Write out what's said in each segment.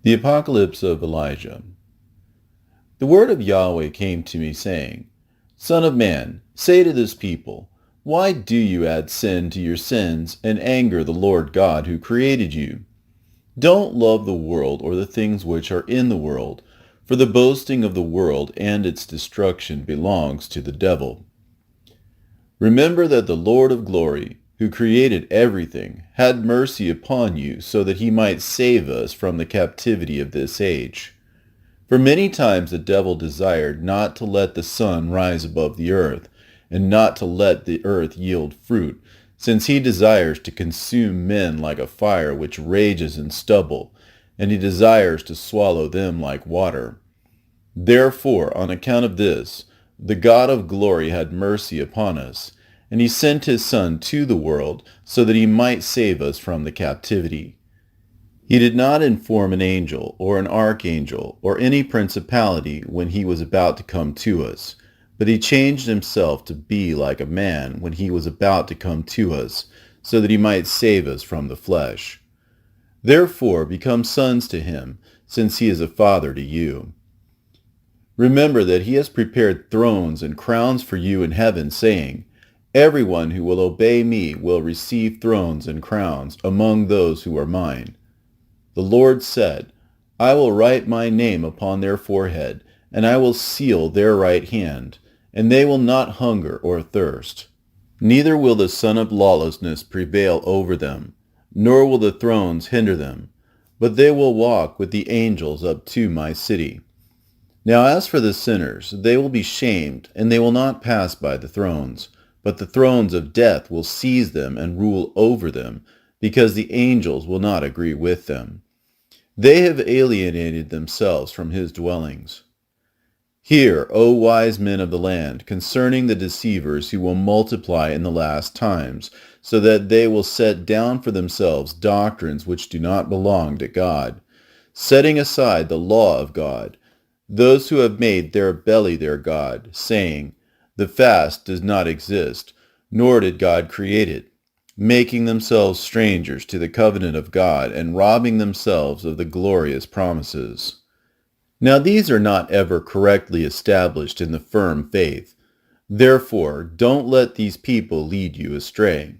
The Apocalypse of Elijah. The word of Yahweh came to me, saying, Son of man, say to this people, why do you add sin to your sins and anger the Lord God who created you? Don't love the world or the things which are in the world, for the boasting of the world and its destruction belongs to the devil. Remember that the Lord of glory, who created everything, had mercy upon you so that he might save us from the captivity of this age. For many times the devil desired not to let the sun rise above the earth, and not to let the earth yield fruit, since he desires to consume men like a fire which rages in stubble, and he desires to swallow them like water. Therefore, on account of this, the God of glory had mercy upon us, and he sent his Son to the world so that he might save us from the captivity. He did not inform an angel or an archangel or any principality when he was about to come to us, but he changed himself to be like a man when he was about to come to us, so that he might save us from the flesh. Therefore become sons to him, since he is a father to you. Remember that he has prepared thrones and crowns for you in heaven, saying, Everyone who will obey me will receive thrones and crowns among those who are mine. The Lord said, I will write my name upon their forehead, and I will seal their right hand, and they will not hunger or thirst. Neither will the son of lawlessness prevail over them, nor will the thrones hinder them, but they will walk with the angels up to my city. Now as for the sinners, they will be shamed, and they will not pass by the thrones, but the thrones of death will seize them and rule over them, because the angels will not agree with them. They have alienated themselves from his dwellings. Hear, O wise men of the land, concerning the deceivers who will multiply in the last times, so that they will set down for themselves doctrines which do not belong to God, setting aside the law of God, those who have made their belly their God, saying, The fast does not exist, nor did God create it, making themselves strangers to the covenant of God and robbing themselves of the glorious promises. Now these are not ever correctly established in the firm faith. Therefore, don't let these people lead you astray.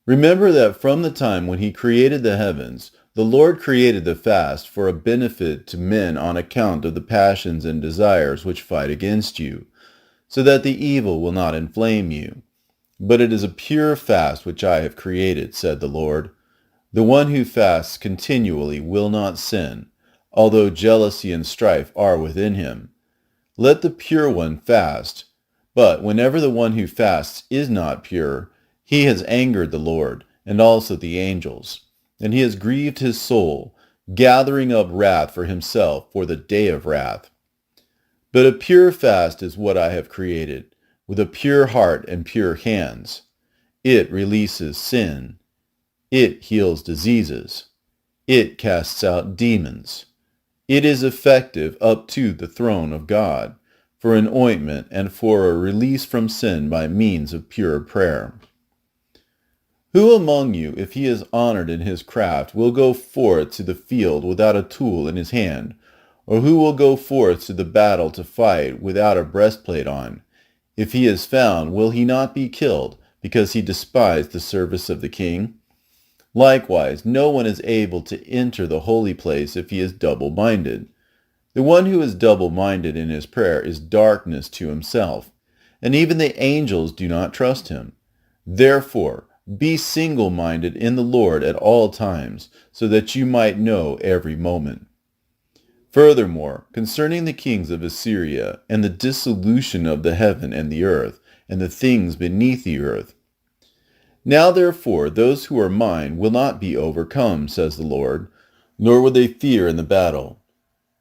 Remember that from the time when he created the heavens, the Lord created the fast for a benefit to men on account of the passions and desires which fight against you, so that the evil will not inflame you. But it is a pure fast which I have created, said the Lord. The one who fasts continually will not sin, although jealousy and strife are within him. Let the pure one fast. But whenever the one who fasts is not pure, he has angered the Lord, and also the angels, and he has grieved his soul, gathering up wrath for himself for the day of wrath. But a pure fast is what I have created, with a pure heart and pure hands. It releases sin. It heals diseases. It casts out demons. It is effective up to the throne of God, for an ointment and for a release from sin by means of pure prayer. Who among you, if he is honored in his craft, will go forth to the field without a tool in his hand? Or who will go forth to the battle to fight without a breastplate on? If he is found, will he not be killed, because he despised the service of the king? Likewise, no one is able to enter the holy place if he is double-minded. The one who is double-minded in his prayer is darkness to himself, and even the angels do not trust him. Therefore, be single-minded in the Lord at all times, so that you might know every moment. Furthermore, concerning the kings of Assyria, and the dissolution of the heaven and the earth, and the things beneath the earth. Now therefore those who are mine will not be overcome, says the Lord, nor will they fear in the battle.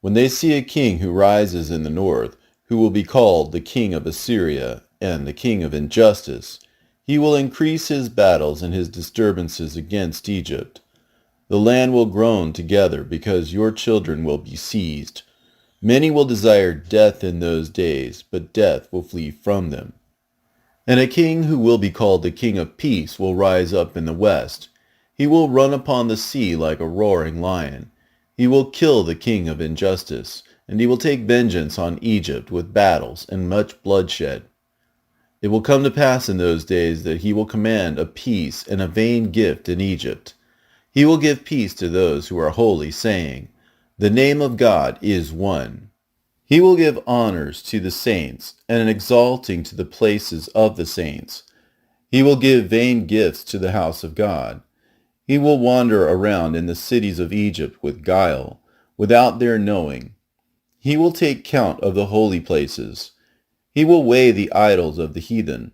When they see a king who rises in the north, who will be called the king of Assyria, and the king of injustice, he will increase his battles and his disturbances against Egypt. The land will groan together because your children will be seized. Many will desire death in those days, but death will flee from them. And a king who will be called the King of Peace will rise up in the west. He will run upon the sea like a roaring lion. He will kill the king of injustice, and he will take vengeance on Egypt with battles and much bloodshed. It will come to pass in those days that he will command a peace and a vain gift in Egypt. He will give peace to those who are holy, saying, "The name of God is one." He will give honors to the saints, and an exalting to the places of the saints. He will give vain gifts to the house of God. He will wander around in the cities of Egypt with guile, without their knowing. He will take count of the holy places. He will weigh the idols of the heathen.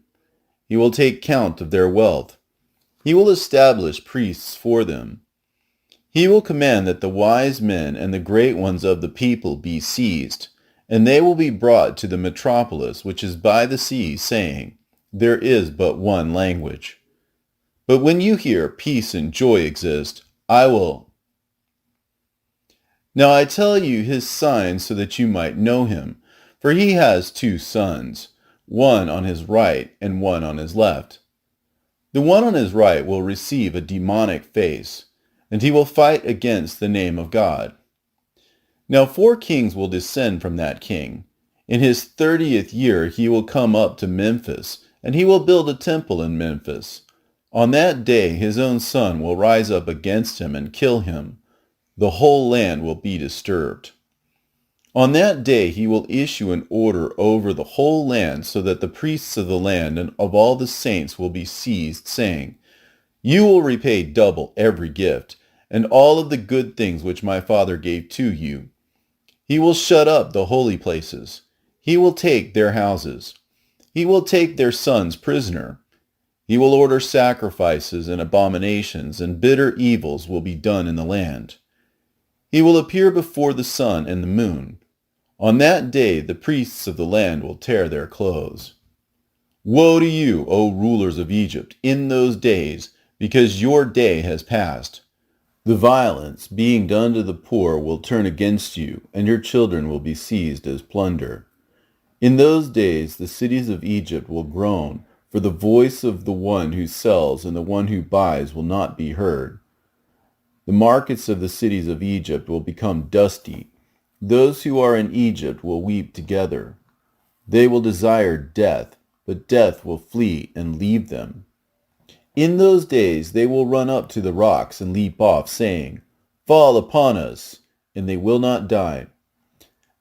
He will take count of their wealth. He will establish priests for them. He will command that the wise men and the great ones of the people be seized, and they will be brought to the metropolis which is by the sea, saying, "There is but one language." But when you hear peace and joy exist, I will. Now I tell you his signs so that you might know him, for he has 2 sons, one on his right and one on his left. The one on his right will receive a demonic face, and he will fight against the name of God. Now 4 kings will descend from that king. In his 30th year he will come up to Memphis, and he will build a temple in Memphis. On that day his own son will rise up against him and kill him. The whole land will be disturbed. On that day he will issue an order over the whole land, so that the priests of the land and of all the saints will be seized, saying, "You will repay double every gift, and all of the good things which my father gave to you." He will shut up the holy places. He will take their houses. He will take their sons prisoner. He will order sacrifices and abominations, and bitter evils will be done in the land. He will appear before the sun and the moon. On that day the priests of the land will tear their clothes. Woe to you, O rulers of Egypt, in those days, because your day has passed. The violence being done to the poor will turn against you, and your children will be seized as plunder. In those days the cities of Egypt will groan, for the voice of the one who sells and the one who buys will not be heard. The markets of the cities of Egypt will become dusty. Those who are in Egypt will weep together. They will desire death, but death will flee and leave them. In those days they will run up to the rocks and leap off, saying, "Fall upon us," and they will not die.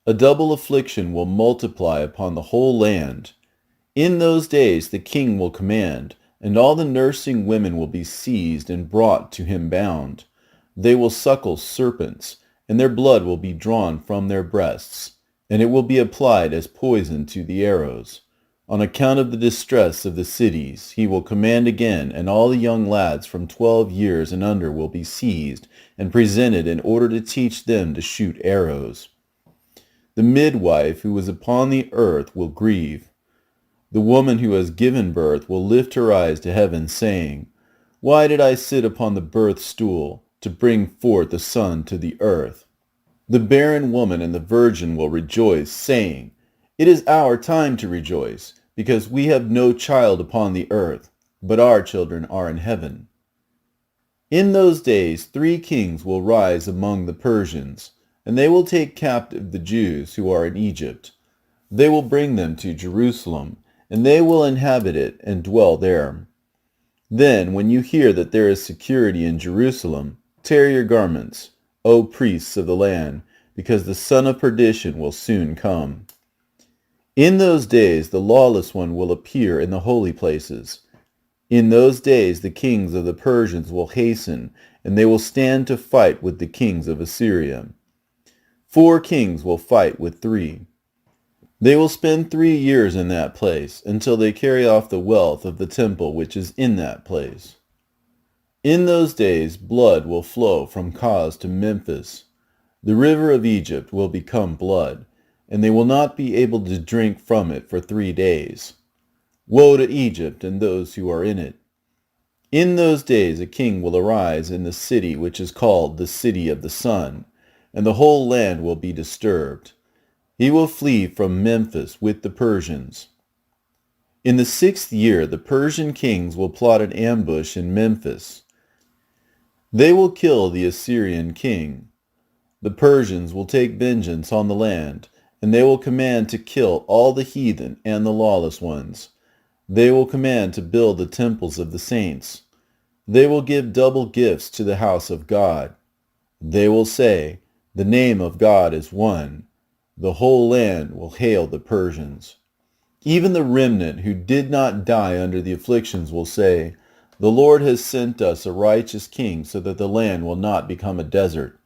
A double affliction will multiply upon the whole land. In those days the king will command, and all the nursing women will be seized and brought to him bound. They will suckle serpents, and their blood will be drawn from their breasts, and it will be applied as poison to the arrows. On account of the distress of the cities, he will command again, and all the young lads from 12 years and under will be seized and presented in order to teach them to shoot arrows. The midwife who was upon the earth will grieve. The woman who has given birth will lift her eyes to heaven, saying, "Why did I sit upon the birth stool to bring forth a son to the earth?" The barren woman and the virgin will rejoice, saying, "It is our time to rejoice, because we have no child upon the earth, but our children are in heaven." In those days 3 kings will rise among the Persians, and they will take captive the Jews who are in Egypt. They will bring them to Jerusalem, and they will inhabit it and dwell there. Then, when you hear that there is security in Jerusalem, tear your garments, O priests of the land, because the son of perdition will soon come. In those days the lawless one will appear in the holy places. In those days the kings of the Persians will hasten, and they will stand to fight with the kings of Assyria. 4 kings will fight with 3. They will spend 3 years in that place, until they carry off the wealth of the temple which is in that place. In those days blood will flow from Kaz to Memphis. The river of Egypt will become blood, and they will not be able to drink from it for 3 days. Woe to Egypt and those who are in it! In those days a king will arise in the city which is called the City of the Sun, and the whole land will be disturbed. He will flee from Memphis with the Persians. In the 6th year the Persian kings will plot an ambush in Memphis. They will kill the Assyrian king. The Persians will take vengeance on the land, and they will command to kill all the heathen and the lawless ones. They will command to build the temples of the saints. They will give double gifts to the house of God. They will say, "The name of God is one." The whole land will hail the Persians. Even the remnant who did not die under the afflictions will say, "The Lord has sent us a righteous king so that the land will not become a desert."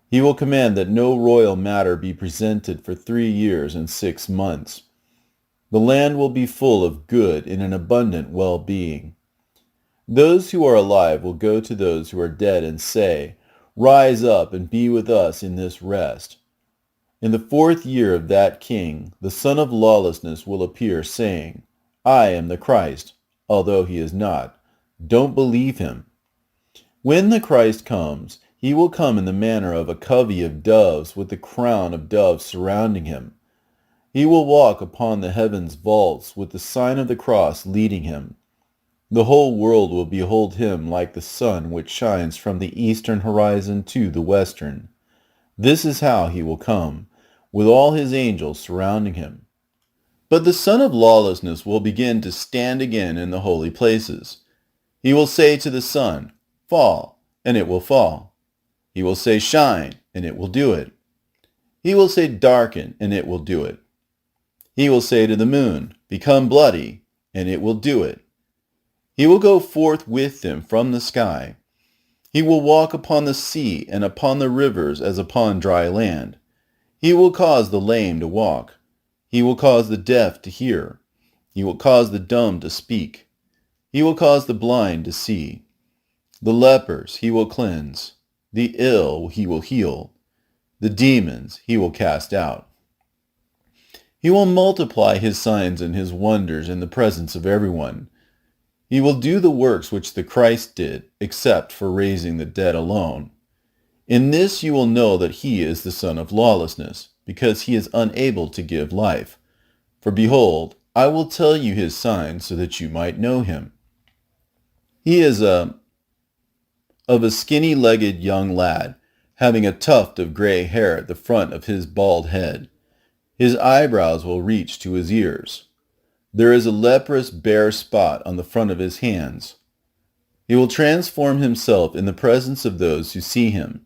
He will command that no royal matter be presented for 3 years and 6 months. The land will be full of good and an abundant well-being. Those who are alive will go to those who are dead and say, "Rise up and be with us in this rest." In the 4th year of that king, the son of lawlessness will appear, saying, "I am the Christ," although he is not. Don't believe him. When the Christ comes, he will come in the manner of a covey of doves with the crown of doves surrounding him. He will walk upon the heaven's vaults with the sign of the cross leading him. The whole world will behold him like the sun which shines from the eastern horizon to the western. This is how he will come, with all his angels surrounding him. But the son of lawlessness will begin to stand again in the holy places. He will say to the sun, "Fall," and it will fall. He will say, "Shine," and it will do it. He will say, "Darken," and it will do it. He will say to the moon, "Become bloody," and it will do it. He will go forth with them from the sky. He will walk upon the sea and upon the rivers as upon dry land. He will cause the lame to walk. He will cause the deaf to hear. He will cause the dumb to speak. He will cause the blind to see. The lepers he will cleanse. The ill he will heal. The demons he will cast out. He will multiply his signs and his wonders in the presence of everyone. He will do the works which the Christ did, except for raising the dead alone. In this you will know that he is the son of lawlessness, because he is unable to give life. For behold, I will tell you his signs so that you might know him. He is of a skinny-legged young lad, having a tuft of gray hair at the front of his bald head. His eyebrows will reach to his ears. There is a leprous bare spot on the front of his hands. He will transform himself in the presence of those who see him.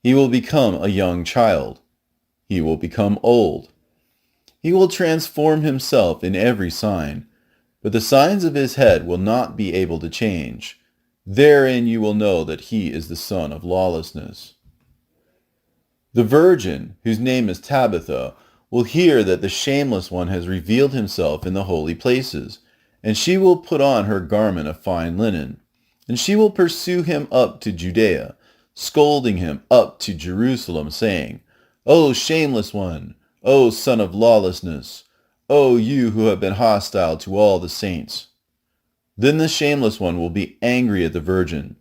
He will become a young child. He will become old. He will transform himself in every sign, but the signs of his head will not be able to change. Therein you will know that he is the son of lawlessness. The virgin, whose name is Tabitha, will hear that the shameless one has revealed himself in the holy places, and she will put on her garment of fine linen, and she will pursue him up to Judea, scolding him up to Jerusalem, saying, "O shameless one, O son of lawlessness, O you who have been hostile to all the saints." Then the shameless one will be angry at the virgin.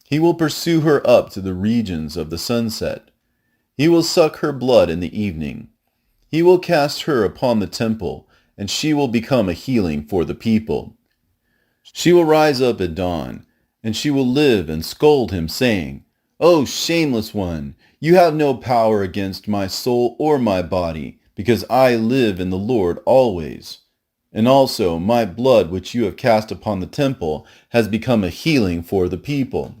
He will pursue her up to the regions of the sunset. He will suck her blood in the evening. He will cast her upon the temple, and she will become a healing for the people. She will rise up at dawn, and she will live and scold him, saying, "O shameless one, you have no power against my soul or my body, because I live in the Lord always. And also my blood which you have cast upon the temple has become a healing for the people."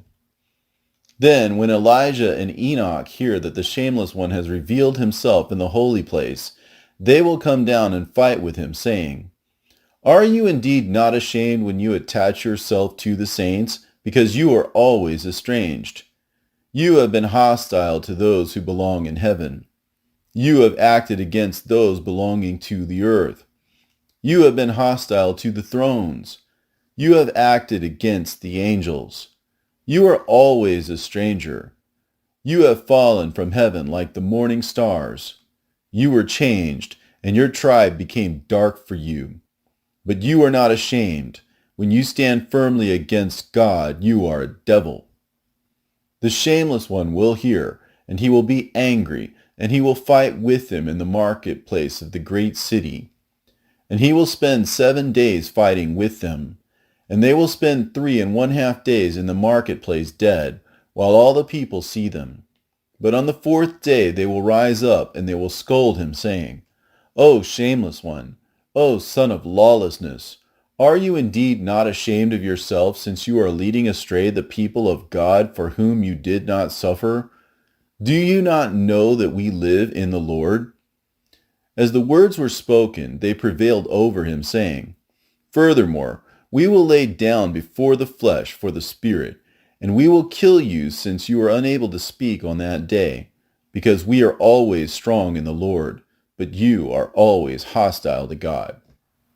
Then, when Elijah and Enoch hear that the shameless one has revealed himself in the holy place, they will come down and fight with him, saying, "Are you indeed not ashamed when you attach yourself to the saints, because you are always estranged? You have been hostile to those who belong in heaven. You have acted against those belonging to the earth. You have been hostile to the thrones. You have acted against the angels. You are always a stranger. You have fallen from heaven like the morning stars. You were changed, and your tribe became dark for you. But you are not ashamed. When you stand firmly against God, you are a devil. The shameless one will hear, and he will be angry, and he will fight with them in the marketplace of the great city. And he will spend 7 days fighting with them. And they will spend 3½ days in the marketplace dead, while all the people see them. But on the fourth day they will rise up, and they will scold him, saying, O shameless one, O son of lawlessness, are you indeed not ashamed of yourself, since you are leading astray the people of God for whom you did not suffer? Do you not know that we live in the Lord? As the words were spoken, they prevailed over him, saying, Furthermore, we will lay down before the flesh for the Spirit, and we will kill you, since you are unable to speak on that day, because we are always strong in the Lord, but you are always hostile to God.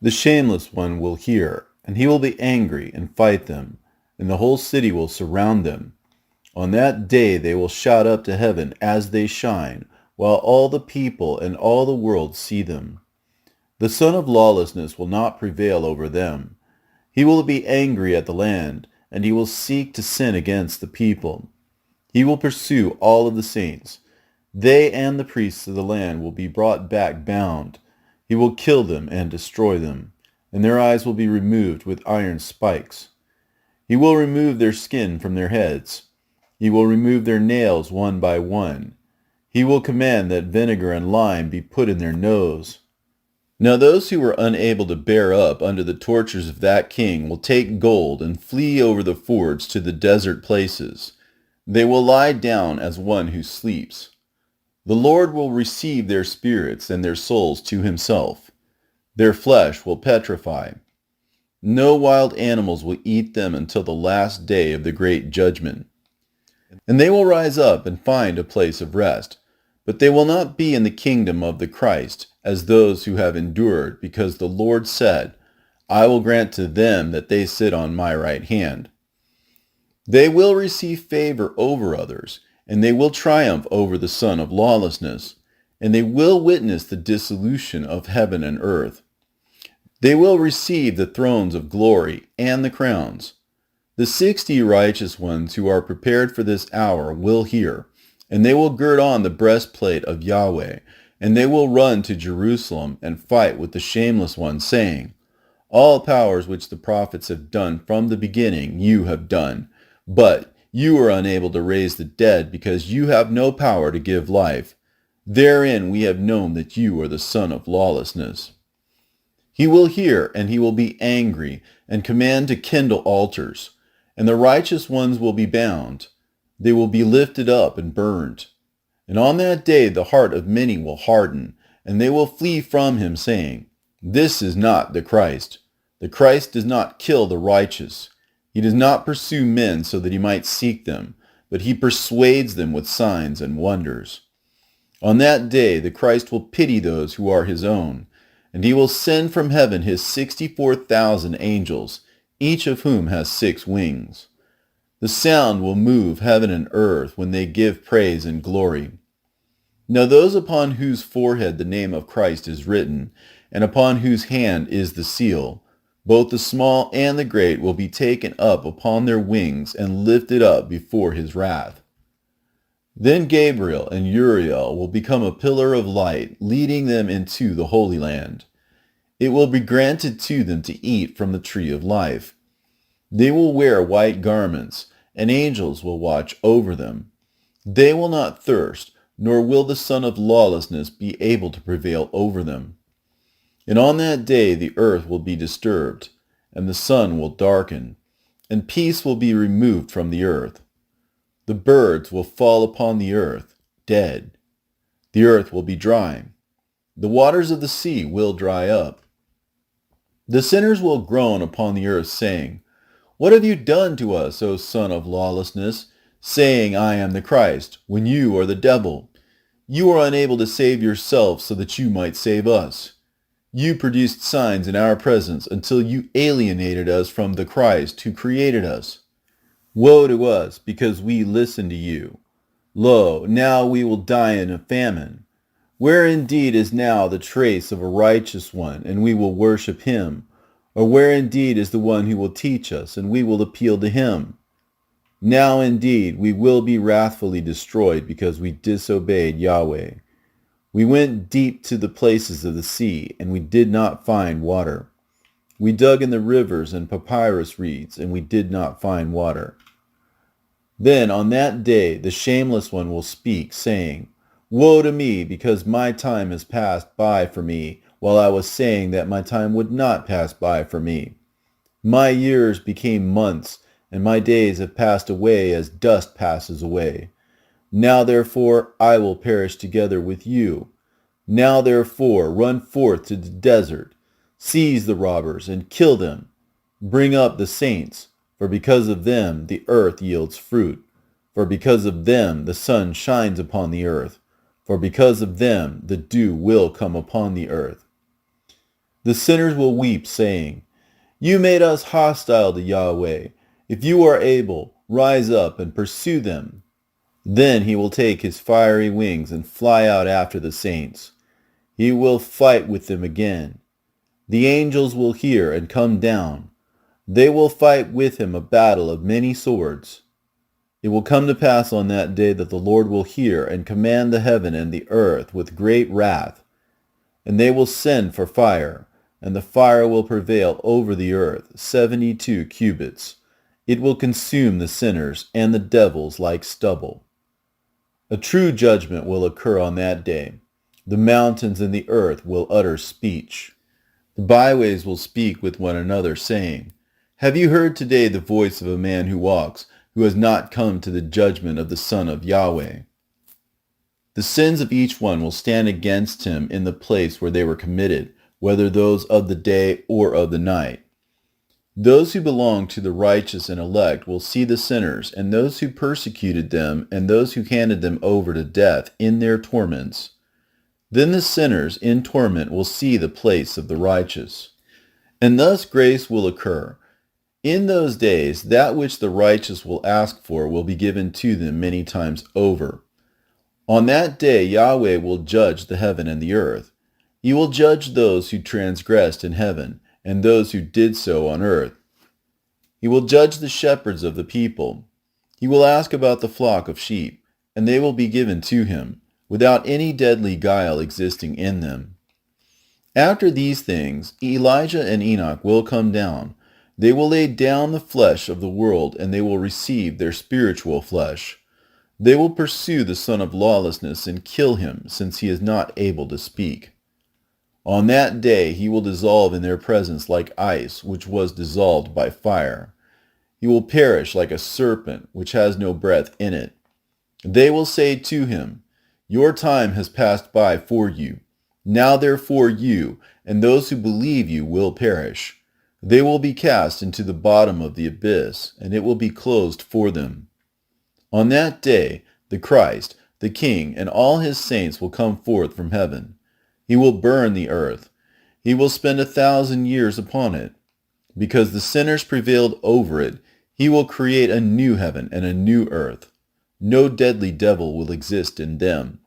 The shameless one will hear, and he will be angry and fight them, and the whole city will surround them. On that day they will shout up to heaven as they shine, while all the people and all the world see them. The son of lawlessness will not prevail over them. He will be angry at the land, and he will seek to sin against the people. He will pursue all of the saints. They and the priests of the land will be brought back bound. He will kill them and destroy them, and their eyes will be removed with iron spikes. He will remove their skin from their heads. He will remove their nails one by one. He will command that vinegar and lime be put in their nose. Now those who were unable to bear up under the tortures of that king will take gold and flee over the fords to the desert places. They will lie down as one who sleeps. The Lord will receive their spirits and their souls to himself. Their flesh will petrify. No wild animals will eat them until the last day of the great judgment. And they will rise up and find a place of rest, but they will not be in the kingdom of the Christ as those who have endured, because the Lord said, I will grant to them that they sit on my right hand. They will receive favor over others, and they will triumph over the son of lawlessness, and they will witness the dissolution of heaven and earth. They will receive the thrones of glory and the crowns. The 60 righteous ones who are prepared for this hour will hear, and they will gird on the breastplate of Yahweh, and they will run to Jerusalem and fight with the shameless one, saying, All powers which the prophets have done from the beginning you have done, but you are unable to raise the dead, because you have no power to give life. Therein we have known that you are the son of lawlessness. He will hear, and he will be angry, and command to kindle altars, and the righteous ones will be bound. They will be lifted up and burned. And on that day the heart of many will harden, and they will flee from him, saying, This is not the Christ. The Christ does not kill the righteous. He does not pursue men so that he might seek them, but he persuades them with signs and wonders. On that day the Christ will pity those who are his own, and he will send from heaven his 64,000 angels, each of whom has 6 wings. The sound will move heaven and earth when they give praise and glory. Now those upon whose forehead the name of Christ is written, and upon whose hand is the seal, both the small and the great will be taken up upon their wings and lifted up before his wrath. Then Gabriel and Uriel will become a pillar of light, leading them into the Holy Land. It will be granted to them to eat from the tree of life. They will wear white garments, and angels will watch over them. They will not thirst, nor will the son of lawlessness be able to prevail over them. And on that day the earth will be disturbed, and the sun will darken, and peace will be removed from the earth. The birds will fall upon the earth, dead. The earth will be dry. The waters of the sea will dry up. The sinners will groan upon the earth, saying, What have you done to us, O son of lawlessness, saying, I am the Christ, when you are the devil? You are unable to save yourself so that you might save us. You produced signs in our presence until you alienated us from the Christ who created us. Woe to us, because we listened to you. Lo, now we will die in a famine. Where indeed is now the trace of a righteous one, and we will worship him? Or where indeed is the one who will teach us, and we will appeal to him? Now indeed we will be wrathfully destroyed, because we disobeyed Yahweh. We went deep to the places of the sea, and we did not find water. We dug in the rivers and papyrus reeds, and we did not find water. Then on that day the shameless one will speak, saying, Woe to me, because my time has passed by for me, while I was saying that my time would not pass by for me. My years became months, and my days have passed away as dust passes away. Now therefore I will perish together with you. Now therefore run forth to the desert, seize the robbers, and kill them. Bring up the saints, for because of them the earth yields fruit. For because of them the sun shines upon the earth. For because of them the dew will come upon the earth. The sinners will weep, saying, You made us hostile to Yahweh. If you are able, rise up and pursue them. Then he will take his fiery wings and fly out after the saints. He will fight with them again. The angels will hear and come down. They will fight with him a battle of many swords. It will come to pass on that day that the Lord will hear and command the heaven and the earth with great wrath. And they will send for fire, and the fire will prevail over the earth 72 cubits. It will consume the sinners and the devils like stubble. A true judgment will occur on that day. The mountains and the earth will utter speech. The byways will speak with one another, saying, Have you heard today the voice of a man who walks, who has not come to the judgment of the Son of Yahweh? The sins of each one will stand against him in the place where they were committed, whether those of the day or of the night. Those who belong to the righteous and elect will see the sinners, and those who persecuted them, and those who handed them over to death in their torments. Then the sinners in torment will see the place of the righteous. And thus grace will occur. In those days, that which the righteous will ask for will be given to them many times over. On that day Yahweh will judge the heaven and the earth. He will judge those who transgressed in heaven, and those who did so on earth. He will judge the shepherds of the people. He will ask about the flock of sheep, and they will be given to him, without any deadly guile existing in them. After these things, Elijah and Enoch will come down. They will lay down the flesh of the world, and they will receive their spiritual flesh. They will pursue the son of lawlessness and kill him, since he is not able to speak. On that day he will dissolve in their presence like ice, which was dissolved by fire. He will perish like a serpent, which has no breath in it. They will say to him, Your time has passed by for you. Now therefore you, and those who believe you, will perish. They will be cast into the bottom of the abyss, and it will be closed for them. On that day, the Christ, the King, and all his saints will come forth from heaven. He will burn the earth. He will spend 1,000 years upon it. Because the sinners prevailed over it, he will create a new heaven and a new earth. No deadly devil will exist in them.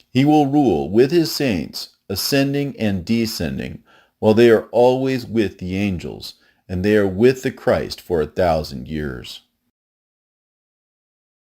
He will rule with his saints, ascending and descending, while they are always with the angels, and they are with the Christ for 1,000 years.